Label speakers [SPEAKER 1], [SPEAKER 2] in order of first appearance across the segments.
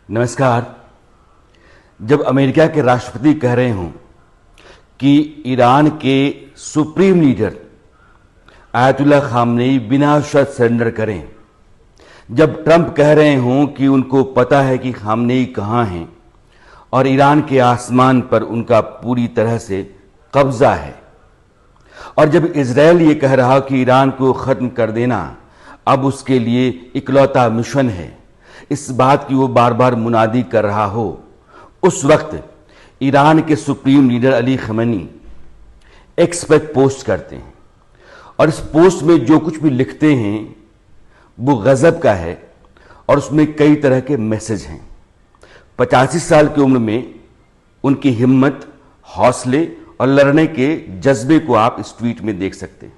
[SPEAKER 1] नमस्कार। जब अमेरिका के राष्ट्रपति कह रहे हों कि ईरान के सुप्रीम लीडर आयतुल्लाह खामनेई बिना शर्त सरेंडर करें, जब ट्रंप कह रहे हों कि उनको पता है कि खामनेई कहाँ हैं और ईरान के आसमान पर उनका पूरी तरह से कब्जा है, और जब इजरायल ये कह रहा कि ईरान को ख़त्म कर देना अब उसके लिए इकलौता मिशन है, इस बात की वो बार बार मुनादी कर रहा हो, उस वक्त ईरान के supreme leader Ali Khamenei x पर पोस्ट करते हैं और इस पोस्ट में जो कुछ भी लिखते हैं वो गज़ब का है और उसमें कई तरह के मैसेज हैं। 85 साल की उम्र में उनकी हिम्मत, हौसले और लड़ने के जज्बे को आप इस ट्वीट में देख सकते हैं।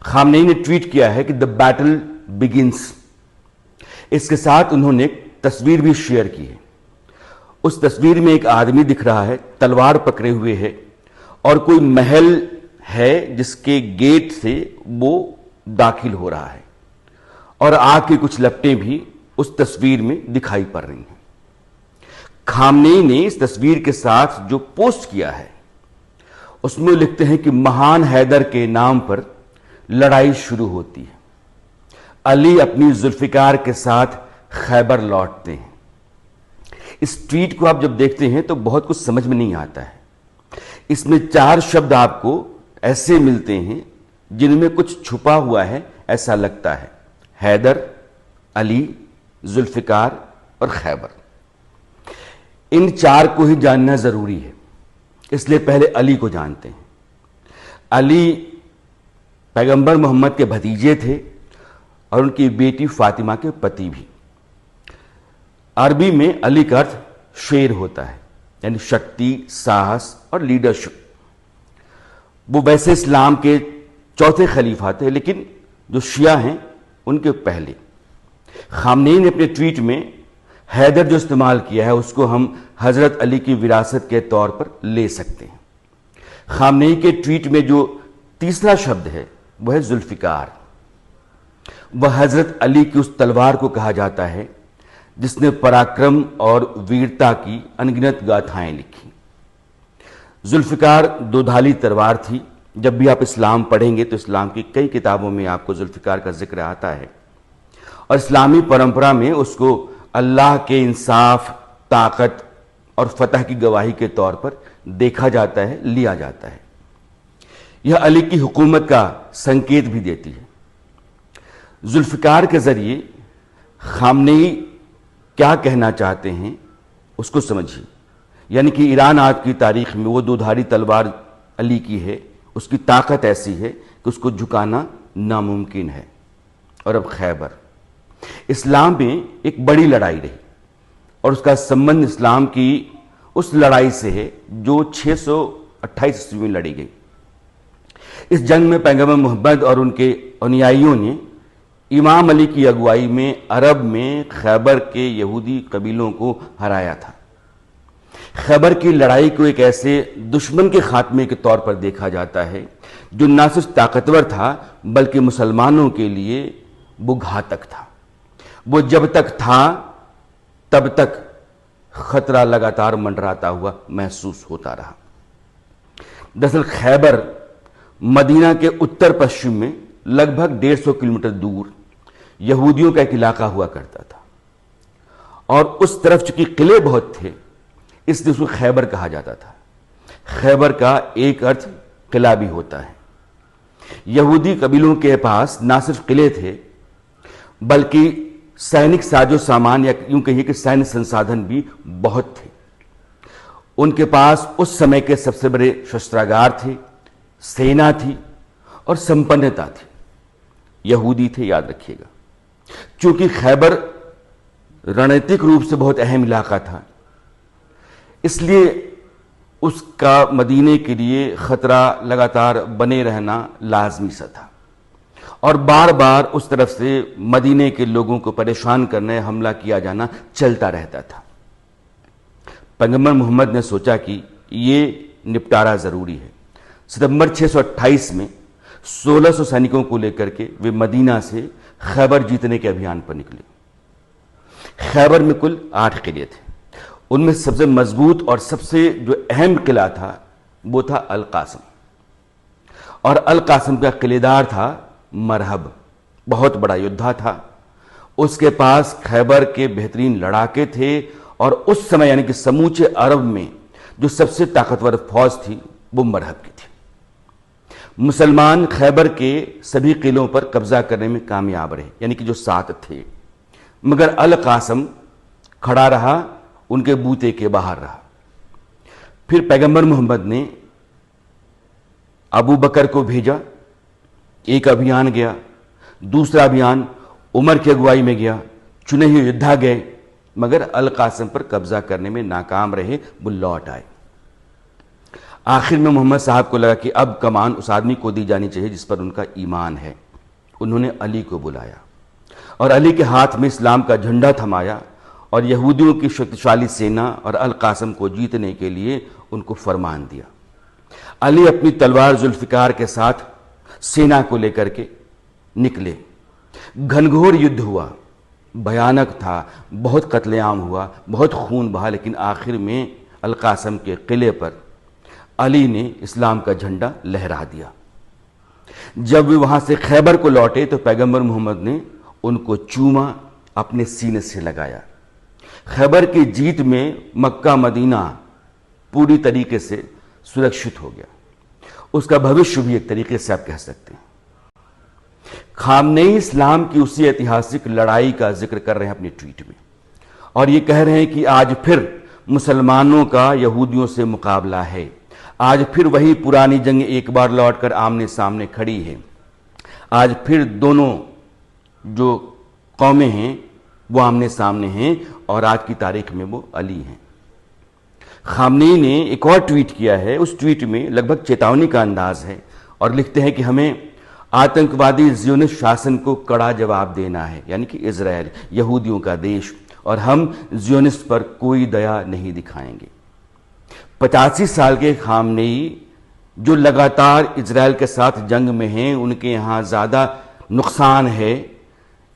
[SPEAKER 1] खामनेई ने ट्वीट किया है कि द बैटल बिगिंस। इसके साथ उन्होंने एक तस्वीर भी शेयर की है। उस तस्वीर में एक आदमी दिख रहा है, तलवार पकड़े हुए है, और कोई महल है जिसके गेट से वो दाखिल हो रहा है, और आग की कुछ लपटें भी उस तस्वीर में दिखाई पड़ रही हैं। खामनेई ने इस तस्वीर के साथ जो पोस्ट किया है उसमें लिखते हैं कि महान हैदर के नाम पर लड़ाई शुरू होती है। अली अपनी जुल्फिकार के साथ खैबर लौटते हैं। इस ट्वीट को आप जब देखते हैं तो बहुत कुछ समझ में नहीं आता है। इसमें 4 शब्द आपको ऐसे मिलते हैं जिनमें कुछ छुपा हुआ है, ऐसा लगता है। हैदर, अली, जुल्फिकार और खैबर। इन 4 को ही जानना जरूरी है, इसलिए पहले अली को जानते हैं। अली पैगंबर मोहम्मद के भतीजे थे और उनकी बेटी फातिमा के पति भी। अरबी में अली का अर्थ शेर होता है, यानी शक्ति, साहस और लीडरशिप। वो वैसे इस्लाम के चौथे खलीफा थे, लेकिन जो शिया हैं उनके पहले। खामनेई ने अपने ट्वीट में हैदर जो इस्तेमाल किया है उसको हम हजरत अली की विरासत के तौर पर ले सकते हैं। खामनेई के ट्वीट में जो तीसरा शब्द है वह है जुल्फिकार। वह हजरत अली की उस तलवार को कहा जाता है जिसने पराक्रम और वीरता की अनगिनत गाथाएं लिखी। जुल्फिकार दोधाली तलवार थी। जब भी आप इस्लाम पढ़ेंगे तो इस्लाम की कई किताबों में आपको जुल्फिकार का जिक्र आता है, और इस्लामी परंपरा में उसको अल्लाह के इंसाफ, ताकत और फतह की गवाही के तौर पर देखा जाता है, लिया जाता है। यह अली की हुकूमत का संकेत भी देती है। जुल्फिकार के जरिए खामनेई क्या कहना चाहते हैं उसको समझिए। यानी कि ईरान आज की तारीख में वो दोधारी तलवार अली की है, उसकी ताकत ऐसी है कि उसको झुकाना नामुमकिन है। और अब खैबर, इस्लाम में एक बड़ी लड़ाई रही और उसका संबंध इस्लाम की उस लड़ाई से है जो 628 ईस्वी में लड़ी गई। इस जंग में पैगंबर मोहम्मद और उनके अनुयायियों ने इमाम अली की अगुवाई में अरब में खैबर के यहूदी कबीलों को हराया था। खैबर की लड़ाई को एक ऐसे दुश्मन के खात्मे के तौर पर देखा जाता है जो न सिर्फ ताकतवर था बल्कि मुसलमानों के लिए वो घातक था। वो जब तक था तब तक खतरा लगातार मंडराता हुआ महसूस होता रहा। दरअसल खैबर मदीना के उत्तर पश्चिम में लगभग 150 किलोमीटर दूर यहूदियों का एक इलाका हुआ करता था, और उस तरफ चूंकि किले बहुत थे इसलिए उसको खैबर कहा जाता था। खैबर का एक अर्थ किला भी होता है। यहूदी कबीलों के पास ना सिर्फ किले थे बल्कि सैनिक साजो सामान, या यूं कहिए कि सैन्य संसाधन भी बहुत थे। उनके पास उस समय के सबसे बड़े शस्त्रागार थे, सेना थी और संपन्नता थी। यहूदी थे, याद रखिएगा। चूंकि खैबर रणनीतिक रूप से बहुत अहम इलाका था, इसलिए उसका मदीने के लिए खतरा लगातार बने रहना लाजमी सा था, और बार बार उस तरफ से मदीने के लोगों को परेशान करने, हमला किया जाना चलता रहता था। पैगंबर मोहम्मद ने सोचा कि ये निपटारा जरूरी है। सितंबर 628 में 1600 सैनिकों को लेकर के वे मदीना से खैबर जीतने के अभियान पर निकले। खैबर में कुल 8 किले थे। उनमें सबसे मजबूत और सबसे जो अहम किला था वो था अल कासम, और अल कासम का किलेदार था मरहब, बहुत बड़ा योद्धा था। उसके पास खैबर के बेहतरीन लड़ाके थे, और उस समय यानी कि समूचे अरब में जो सबसे ताकतवर फौज थी वो मरहब की थी। मुसलमान खैबर के सभी किलों पर कब्जा करने में कामयाब रहे, यानी कि जो 7 थे, मगर अल कासम खड़ा रहा, उनके बूते के बाहर रहा। फिर पैगंबर मोहम्मद ने अबू बकर को भेजा, एक अभियान गया, दूसरा अभियान उमर की अगुवाई में गया, चुने हुए योद्धा गए, मगर अल कासम पर कब्जा करने में नाकाम रहे, वो लौट आए। आखिर में मोहम्मद साहब को लगा कि अब कमान उस आदमी को दी जानी चाहिए जिस पर उनका ईमान है। उन्होंने अली को बुलाया और अली के हाथ में इस्लाम का झंडा थमाया, और यहूदियों की शक्तिशाली सेना और अल कासम को जीतने के लिए उनको फरमान दिया। अली अपनी तलवार जुल्फिकार के साथ सेना को लेकर के निकले। घनघोर युद्ध हुआ, भयानक था, बहुत कत्लेआम हुआ, बहुत खून बहा, लेकिन आखिर में अल कासम के किले पर अली ने इस्लाम का झंडा लहरा दिया। जब वे वहां से खैबर को लौटे तो पैगंबर मोहम्मद ने उनको चूमा, अपने सीने से लगाया। खैबर की जीत में मक्का मदीना पूरी तरीके से सुरक्षित हो गया। उसका भविष्य भी एक तरीके से आप कह सकते हैं। खामनेई इस्लाम की उसी ऐतिहासिक लड़ाई का जिक्र कर रहे हैं अपनी ट्वीट में, और ये कह रहे हैं कि आज फिर मुसलमानों का यहूदियों से मुकाबला है। आज फिर वही पुरानी जंग एक बार लौटकर आमने सामने खड़ी है। आज फिर दोनों जो कौमें हैं वो आमने सामने हैं, और आज की तारीख में वो अली हैं। खामनेई ने एक और ट्वीट किया है, उस ट्वीट में लगभग चेतावनी का अंदाज है, और लिखते हैं कि हमें आतंकवादी ज़ियोनिस्ट शासन को कड़ा जवाब देना है, यानी कि इजराइल, यहूदियों का देश, और हम ज़ियोनिस्ट पर कोई दया नहीं दिखाएंगे। 85 साल के खामनेई जो लगातार इजराइल के साथ जंग में हैं, उनके यहाँ ज़्यादा नुकसान है।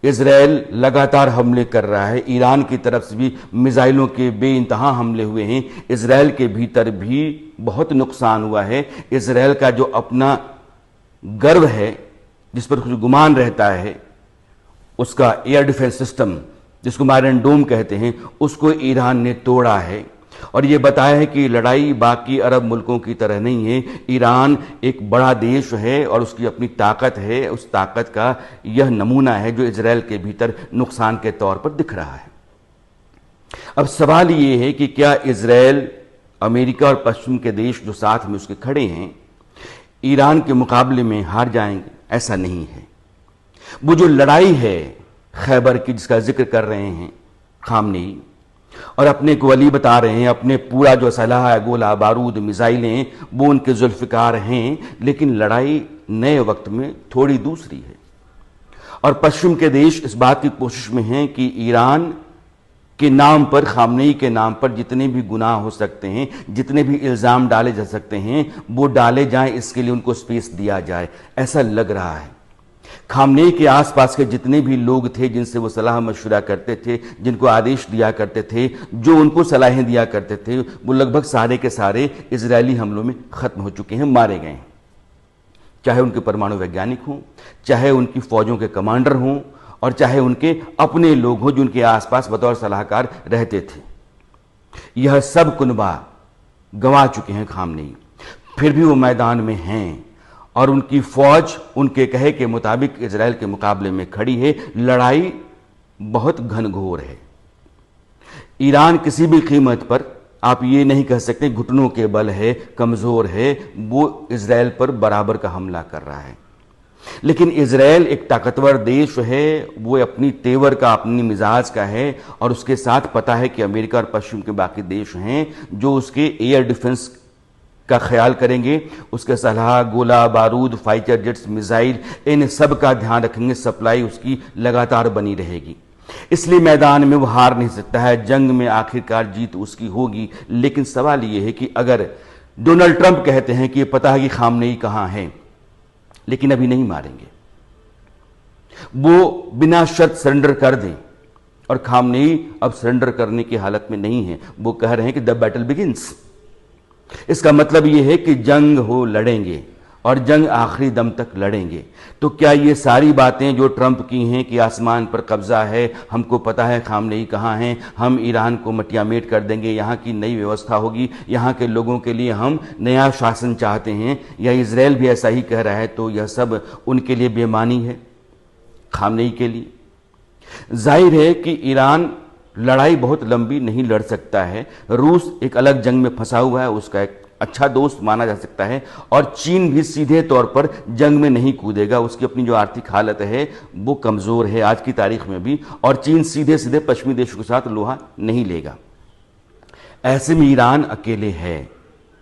[SPEAKER 1] इजराइल लगातार हमले कर रहा है, ईरान की तरफ से भी मिसाइलों के बेइंतहा हमले हुए हैं। इजराइल के भीतर भी बहुत नुकसान हुआ है। इजराइल का जो अपना गर्व है, जिस पर कुछ गुमान रहता है, उसका एयर डिफेंस सिस्टम जिसको आयरन डोम कहते हैं, उसको ईरान ने तोड़ा है। और ये बताया है कि लड़ाई बाकी अरब मुल्कों की तरह नहीं है। ईरान एक बड़ा देश है और उसकी अपनी ताकत है। उस ताकत का यह नमूना है जो इजराइल के भीतर नुकसान के तौर पर दिख रहा है। अब सवाल ये है कि क्या इजराइल, अमेरिका और पश्चिम के देश जो साथ में उसके खड़े हैं, ईरान के मुकाबले में हार जाएंगे? ऐसा नहीं है। वो जो लड़ाई है खैबर की, जिसका जिक्र कर रहे हैं खामनेई, और अपने को वली बता रहे हैं, अपने पूरा जो असलहा है, गोला बारूद मिसाइलें, वो उनके जुल्फिकार हैं, लेकिन लड़ाई नए वक्त में थोड़ी दूसरी है। और पश्चिम के देश इस बात की कोशिश में हैं कि ईरान के नाम पर, खामनेई के नाम पर जितने भी गुनाह हो सकते हैं, जितने भी इल्ज़ाम डाले जा सकते हैं, वो डाले जाएं, इसके लिए उनको स्पेस दिया जाए, ऐसा लग रहा है। खामनेई के आसपास के जितने भी लोग थे जिनसे वो सलाह मशवरा करते थे, जिनको आदेश दिया करते थे, जो उनको सलाहें दिया करते थे, वो लगभग सारे के सारे इजरायली हमलों में खत्म हो चुके हैं, मारे गए हैं। चाहे उनके परमाणु वैज्ञानिक हों, चाहे उनकी फौजों के कमांडर हों, और चाहे उनके अपने लोग हों जो उनके आसपास बतौर सलाहकार रहते थे। यह सब कुनबा गंवा चुके हैं खामनेई, फिर भी वो मैदान में हैं, और उनकी फौज उनके कहे के मुताबिक इजराइल के मुकाबले में खड़ी है। लड़ाई बहुत घनघोर है। ईरान किसी भी कीमत पर, आप ये नहीं कह सकते घुटनों के बल है, कमजोर है, वो इजराइल पर बराबर का हमला कर रहा है। लेकिन इजराइल एक ताकतवर देश है, वो अपनी तेवर का, अपनी मिजाज का है, और उसके साथ पता है कि अमेरिका और पश्चिम के बाकी देश हैं जो उसके एयर डिफेंस का ख्याल करेंगे, उसके सलाह, गोला बारूद, फाइटर जेट्स, मिसाइल, इन सब का ध्यान रखेंगे। सप्लाई उसकी लगातार बनी रहेगी। इसलिए मैदान में वो हार नहीं सकता है। जंग में आखिरकार जीत उसकी होगी। लेकिन सवाल ये है कि अगर डोनाल्ड ट्रंप कहते हैं कि ये पता है कि खामनेई कहां है, लेकिन अभी नहीं मारेंगे, वो बिना शर्त सरेंडर कर दें और खामनेई अब सरेंडर करने की हालत में नहीं है। वो कह रहे हैं कि द बैटल बिगिंस। इसका मतलब ये है कि जंग हो लड़ेंगे और जंग आखिरी दम तक लड़ेंगे। तो क्या ये सारी बातें जो ट्रंप की हैं कि आसमान पर कब्जा है, हमको पता है खामनेई कहाँ हैं, हम ईरान को मटियामेट कर देंगे, यहाँ की नई व्यवस्था होगी, यहाँ के लोगों के लिए हम नया शासन चाहते हैं, या इजराइल भी ऐसा ही कह रहा है, तो यह सब उनके लिए बेमानी है खामनेई के लिए। जाहिर है कि ईरान लड़ाई बहुत लंबी नहीं लड़ सकता है। रूस एक अलग जंग में फंसा हुआ है, उसका एक अच्छा दोस्त माना जा सकता है, और चीन भी सीधे तौर पर जंग में नहीं कूदेगा। उसकी अपनी जो आर्थिक हालत है वो कमज़ोर है आज की तारीख में भी, और चीन सीधे सीधे पश्चिमी देशों के साथ लोहा नहीं लेगा। ऐसे में ईरान अकेले है,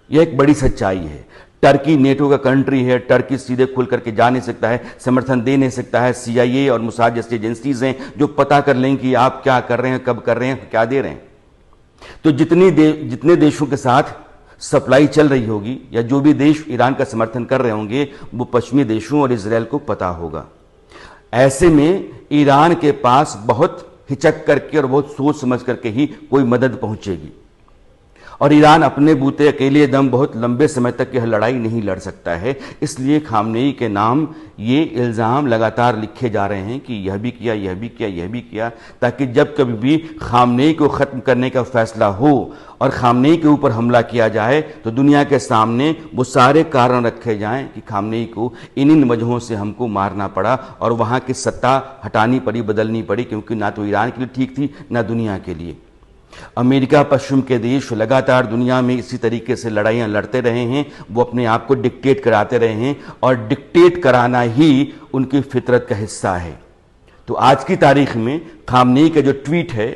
[SPEAKER 1] यह एक बड़ी सच्चाई है। टर्की नेटो का कंट्री है, टर्की सीधे खुल करके जा नहीं सकता है, समर्थन दे नहीं सकता है। CIA और मोसाद जैसी एजेंसीज हैं जो पता कर लें कि आप क्या कर रहे हैं, कब कर रहे हैं, क्या दे रहे हैं। तो जितने देशों के साथ सप्लाई चल रही होगी, या जो भी देश ईरान का समर्थन कर रहे होंगे, वो पश्चिमी देशों और इजराइल को पता होगा। ऐसे में ईरान के पास बहुत हिचक करके और बहुत सोच समझ करके ही कोई मदद पहुंचेगी, और ईरान अपने बूते अकेले दम बहुत लंबे समय तक यह लड़ाई नहीं लड़ सकता है। इसलिए खामनेई के नाम ये इल्ज़ाम लगातार लिखे जा रहे हैं कि यह भी किया, यह भी किया, यह भी किया, ताकि जब कभी भी खामनेई को ख़त्म करने का फैसला हो और खामनेई के ऊपर हमला किया जाए तो दुनिया के सामने वो सारे कारण रखे जाएं कि खामनेई को इन वजहों से हमको मारना पड़ा और वहाँ की सत्ता हटानी पड़ी, बदलनी पड़ी, क्योंकि ना तो ईरान के लिए ठीक थी ना दुनिया के लिए। अमेरिका, पश्चिम के देश लगातार दुनिया में इसी तरीके से लड़ाइयाँ लड़ते रहे हैं। वो अपने आप को डिक्टेट कराते रहे हैं, और डिक्टेट कराना ही उनकी फितरत का हिस्सा है। तो आज की तारीख में खामनेई का जो ट्वीट है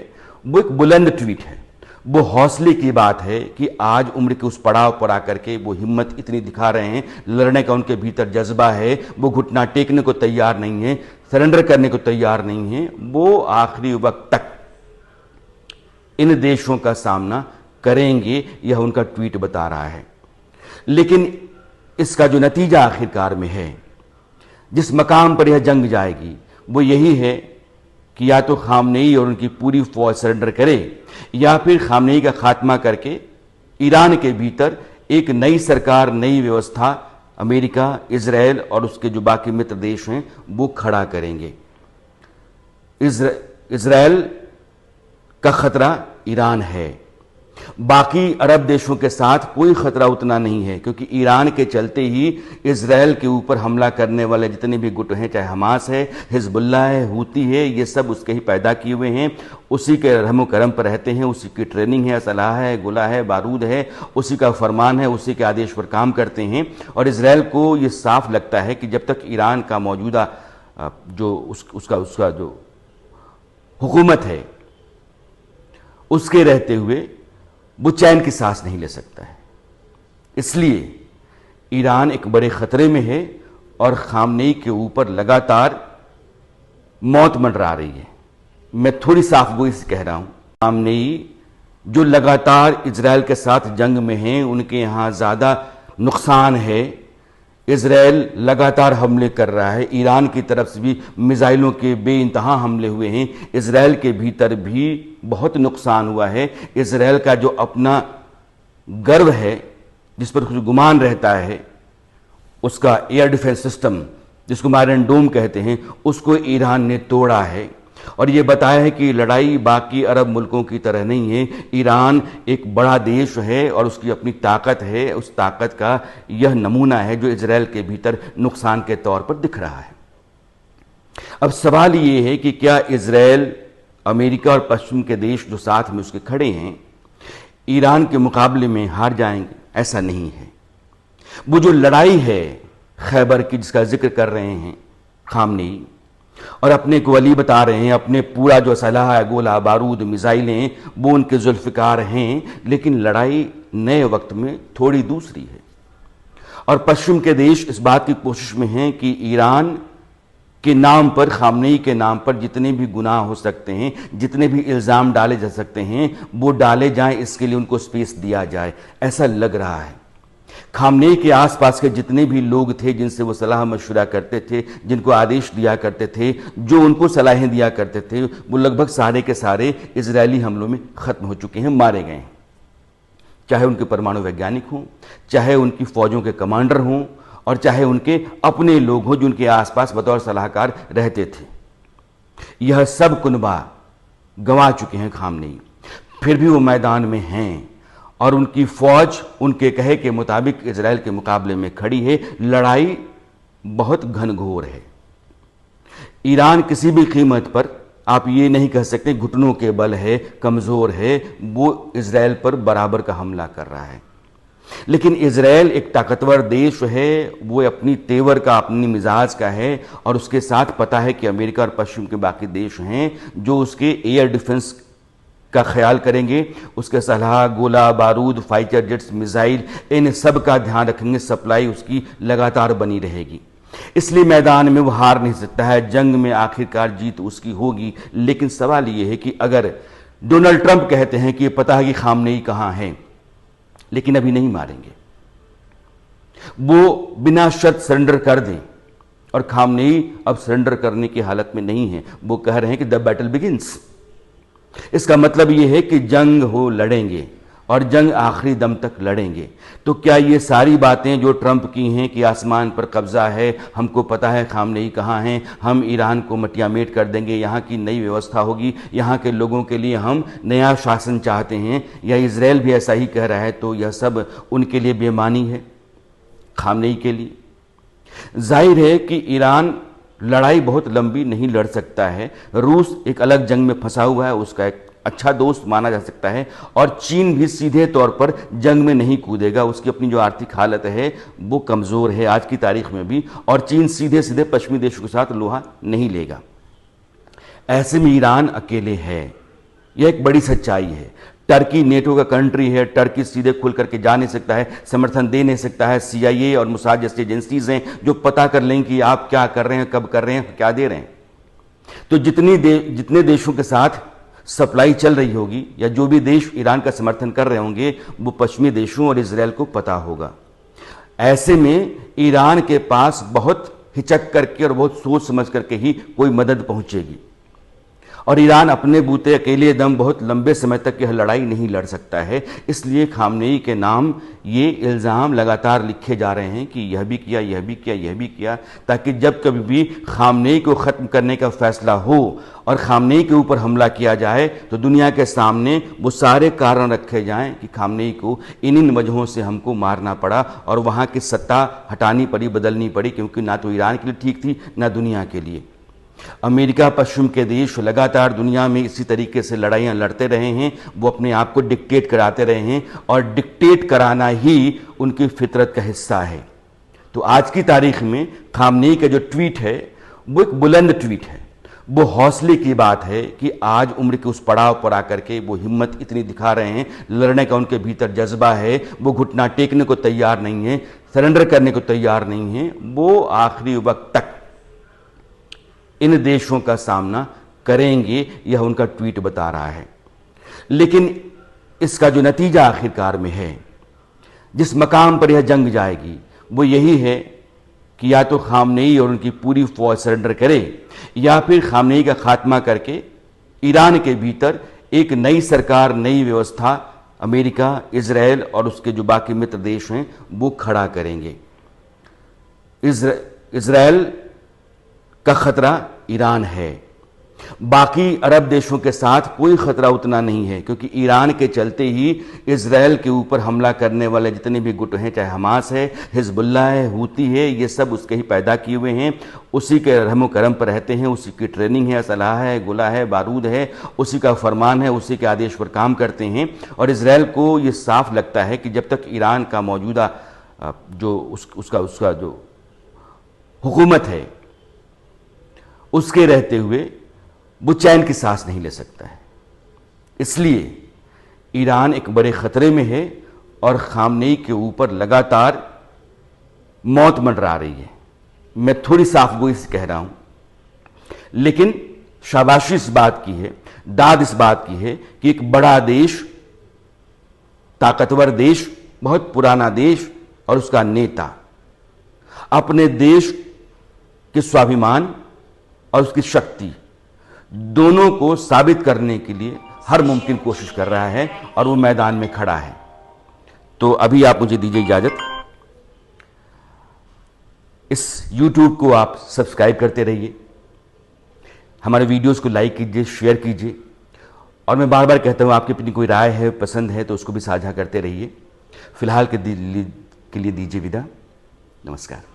[SPEAKER 1] वो एक बुलंद ट्वीट है, वो हौसले की बात है कि आज उम्र के उस पड़ाव पर आकर के वो हिम्मत इतनी दिखा रहे हैं, लड़ने का उनके भीतर जज्बा है, वो घुटना टेकने को तैयार नहीं है, सरेंडर करने को तैयार नहीं है। वो आखिरी वक्त तक इन देशों का सामना करेंगे, यह उनका ट्वीट बता रहा है। लेकिन इसका जो नतीजा आखिरकार में है, जिस मकाम पर यह जंग जाएगी, वो यही है कि या तो खामनेई और उनकी पूरी फौज सरेंडर करे, या फिर खामनेई का खात्मा करके ईरान के भीतर एक नई सरकार, नई व्यवस्था अमेरिका, इजराइल और उसके जो बाकी मित्र देश हैं वो खड़ा करेंगे। इजराइल का खतरा ईरान है, बाकी अरब देशों के साथ कोई खतरा उतना नहीं है, क्योंकि ईरान के चलते ही इजराइल के ऊपर हमला करने वाले जितने भी गुट हैं, चाहे हमास है, हिजबुल्लाह है, हूती है, ये सब उसके ही पैदा किए हुए हैं, उसी के रहमो करम पर रहते हैं, उसी की ट्रेनिंग है, असलाह है, गोला है, बारूद है, उसी का फरमान है, उसी के आदेश पर काम करते हैं। और इजराइल को ये साफ लगता है कि जब तक ईरान का मौजूदा जो उसका जो हुकूमत है उसके रहते हुए वो चैन की सांस नहीं ले सकता है। इसलिए ईरान एक बड़े खतरे में है और खामनेई के ऊपर लगातार मौत मंडरा रही है। मैं थोड़ी साफगोई से कह रहा हूं, खामनेई जो लगातार इजराइल के साथ जंग में हैं, उनके यहां ज्यादा नुकसान है। इजराइल लगातार हमले कर रहा है, ईरान की तरफ से भी मिसाइलों के बेइंतहा हमले हुए हैं, इजराइल के भीतर भी बहुत नुकसान हुआ है। इजराइल का जो अपना गर्व है, जिस पर कुछ गुमान रहता है, उसका एयर डिफेंस सिस्टम जिसको आयरन डोम कहते हैं, उसको ईरान ने तोड़ा है। और ये बताया है कि लड़ाई बाकी अरब मुल्कों की तरह नहीं है, ईरान एक बड़ा देश है और उसकी अपनी ताकत है। उस ताकत का यह नमूना है जो इजराइल के भीतर नुकसान के तौर पर दिख रहा है। अब सवाल ये है कि क्या इजराइल, अमेरिका और पश्चिम के देश जो साथ में उसके खड़े हैं, ईरान के मुकाबले में हार जाएंगे? ऐसा नहीं है। वो जो लड़ाई है खैबर की, जिसका जिक्र कर रहे हैं खामनेई, और अपने को वली बता रहे हैं, अपने पूरा जो असलहा है, गोला बारूद मिसाइलें, वो उनके जुल्फकार हैं, लेकिन लड़ाई नए वक्त में थोड़ी दूसरी है। और पश्चिम के देश इस बात की कोशिश में हैं कि ईरान के नाम पर, खामनेई के नाम पर जितने भी गुनाह हो सकते हैं, जितने भी इल्ज़ाम डाले जा सकते हैं, वो डाले जाएं, इसके लिए उनको स्पेस दिया जाए, ऐसा लग रहा है। खामनेई के आसपास के जितने भी लोग थे जिनसे वो सलाह मशवरा करते थे, जिनको आदेश दिया करते थे, जो उनको सलाहें दिया करते थे, वो लगभग सारे के सारे इजरायली हमलों में ख़त्म हो चुके हैं, मारे गए हैं। चाहे उनके परमाणु वैज्ञानिक हों, चाहे उनकी फौजों के कमांडर हों, और चाहे उनके अपने लोग हों जो उनके आसपास बतौर सलाहकार रहते थे। यह सब कुनबा गंवा चुके हैं खामनेई, फिर भी वो मैदान में हैं और उनकी फौज उनके कहे के मुताबिक इजराइल के मुकाबले में खड़ी है। लड़ाई बहुत घनघोर है। ईरान किसी भी कीमत पर, आप ये नहीं कह सकते घुटनों के बल है, कमज़ोर है, वो इजराइल पर बराबर का हमला कर रहा है। लेकिन इजराइल एक ताकतवर देश है, वो अपनी तेवर का, अपनी मिजाज का है, और उसके साथ पता है कि अमेरिका और पश्चिम के बाकी देश हैं जो उसके एयर डिफेंस का ख्याल करेंगे, उसके सलाह, गोला बारूद, फाइटर जेट्स, मिसाइल, इन सब का ध्यान रखेंगे। सप्लाई उसकी लगातार बनी रहेगी। इसलिए मैदान में वो हार नहीं सकता है। जंग में आखिरकार जीत उसकी होगी। लेकिन सवाल ये है कि अगर डोनाल्ड ट्रंप कहते हैं कि ये पता है कि खामनेई कहां है, लेकिन अभी नहीं मारेंगे, वो बिना शर्त सरेंडर कर दें, और खामनेई अब सरेंडर करने की हालत में नहीं है। वो कह रहे हैं कि द बैटल बिगिंस। इसका मतलब यह है कि जंग हो, लड़ेंगे, और जंग आखिरी दम तक लड़ेंगे। तो क्या ये सारी बातें जो ट्रंप की हैं कि आसमान पर कब्जा है, हमको पता है खामनेई कहाँ हैं, हम ईरान को मटियामेट कर देंगे, यहाँ की नई व्यवस्था होगी, यहाँ के लोगों के लिए हम नया शासन चाहते हैं, या इजराइल भी ऐसा ही कह रहा है, तो यह सब उनके लिए बेमानी है, खामनेई के लिए। जाहिर है कि ईरान लड़ाई बहुत लंबी नहीं लड़ सकता है। रूस एक अलग जंग में फंसा हुआ है, उसका एक अच्छा दोस्त माना जा सकता है, और चीन भी सीधे तौर पर जंग में नहीं कूदेगा। उसकी अपनी जो आर्थिक हालत है वो कमज़ोर है आज की तारीख में भी, और चीन सीधे सीधे पश्चिमी देशों के साथ लोहा नहीं लेगा। ऐसे में ईरान अकेले है, यह एक बड़ी सच्चाई है। टर्की नेटो का कंट्री है, टर्की सीधे खुल करके जा नहीं सकता है, समर्थन दे नहीं सकता है। CIA और मोसाद जैसी एजेंसीज हैं जो पता कर लेंगे कि आप क्या कर रहे हैं, कब कर रहे हैं, क्या दे रहे हैं। तो जितने देशों के साथ सप्लाई चल रही होगी, या जो भी देश ईरान का समर्थन कर रहे होंगे, वो पश्चिमी देशों और इजराइल को पता होगा। ऐसे में ईरान के पास बहुत हिचक करके और बहुत सोच समझ करके ही कोई मदद पहुंचेगी, और ईरान अपने बूते अकेले दम बहुत लंबे समय तक यह लड़ाई नहीं लड़ सकता है। इसलिए खामनेई के नाम ये इल्ज़ाम लगातार लिखे जा रहे हैं कि यह भी किया, यह भी किया, यह भी किया, ताकि जब कभी भी खामनेई को ख़त्म करने का फैसला हो और खामनेई के ऊपर हमला किया जाए, तो दुनिया के सामने वो सारे कारण रखे जाएं कि खामनेई को इन वजहों से हमको मारना पड़ा, और वहाँ की सत्ता हटानी पड़ी, बदलनी पड़ी, क्योंकि ना तो ईरान के लिए ठीक थी, ना दुनिया के लिए। अमेरिका, पश्चिम के देश लगातार दुनिया में इसी तरीके से लड़ाइयाँ लड़ते रहे हैं। वो अपने आप को डिक्टेट कराते रहे हैं, और डिक्टेट कराना ही उनकी फितरत का हिस्सा है। तो आज की तारीख में खामनेई का जो ट्वीट है वो एक बुलंद ट्वीट है, वो हौसले की बात है कि आज उम्र के उस पड़ाव पर आकर के वो हिम्मत इतनी दिखा रहे हैं, लड़ने का उनके भीतर जज्बा है, वो घुटना टेकने को तैयार नहीं है, सरेंडर करने को तैयार नहीं है। वो आखिरी वक्त तक इन देशों का सामना करेंगे, यह उनका ट्वीट बता रहा है। लेकिन इसका जो नतीजा आखिरकार में है, जिस मकाम पर यह जंग जाएगी, वो यही है कि या तो खामनेई और उनकी पूरी फौज सरेंडर करे, या फिर खामनेई का खात्मा करके ईरान के भीतर एक नई सरकार, नई व्यवस्था अमेरिका, इजराइल और उसके जो बाकी मित्र देश हैं वो खड़ा करेंगे। इजराइल का खतरा ईरान है, बाकी अरब देशों के साथ कोई खतरा उतना नहीं है, क्योंकि ईरान के चलते ही इजराइल के ऊपर हमला करने वाले जितने भी गुट हैं, चाहे हमास है, हिजबुल्लाह है, हूती है, ये सब उसके ही पैदा किए हुए हैं, उसी के रहमो करम पर रहते हैं, उसी की ट्रेनिंग है, सलाह है, गोला है, बारूद है, उसी का फरमान है, उसी के आदेश पर काम करते हैं। और इजराइल को ये साफ लगता है कि जब तक ईरान का मौजूदा जो उसका जो हुकूमत है उसके रहते हुए वो चैन की सांस नहीं ले सकता है। इसलिए ईरान एक बड़े खतरे में है, और खामनेई के ऊपर लगातार मौत मंडरा रही है। मैं थोड़ी साफगोई से कह रहा हूं, लेकिन शाबाशी इस बात की है, दाद इस बात की है कि एक बड़ा देश, ताकतवर देश, बहुत पुराना देश, और उसका नेता अपने देश के स्वाभिमान और उसकी शक्ति दोनों को साबित करने के लिए हर मुमकिन कोशिश कर रहा है और वो मैदान में खड़ा है। तो अभी आप मुझे दीजिए इजाजत। इस YouTube को आप सब्सक्राइब करते रहिए, हमारे वीडियोस को लाइक कीजिए, शेयर कीजिए, और मैं बार बार कहता हूँ आपकी अपनी कोई राय है, पसंद है तो उसको भी साझा करते रहिए। फिलहाल के लिए दीजिए विदा। नमस्कार।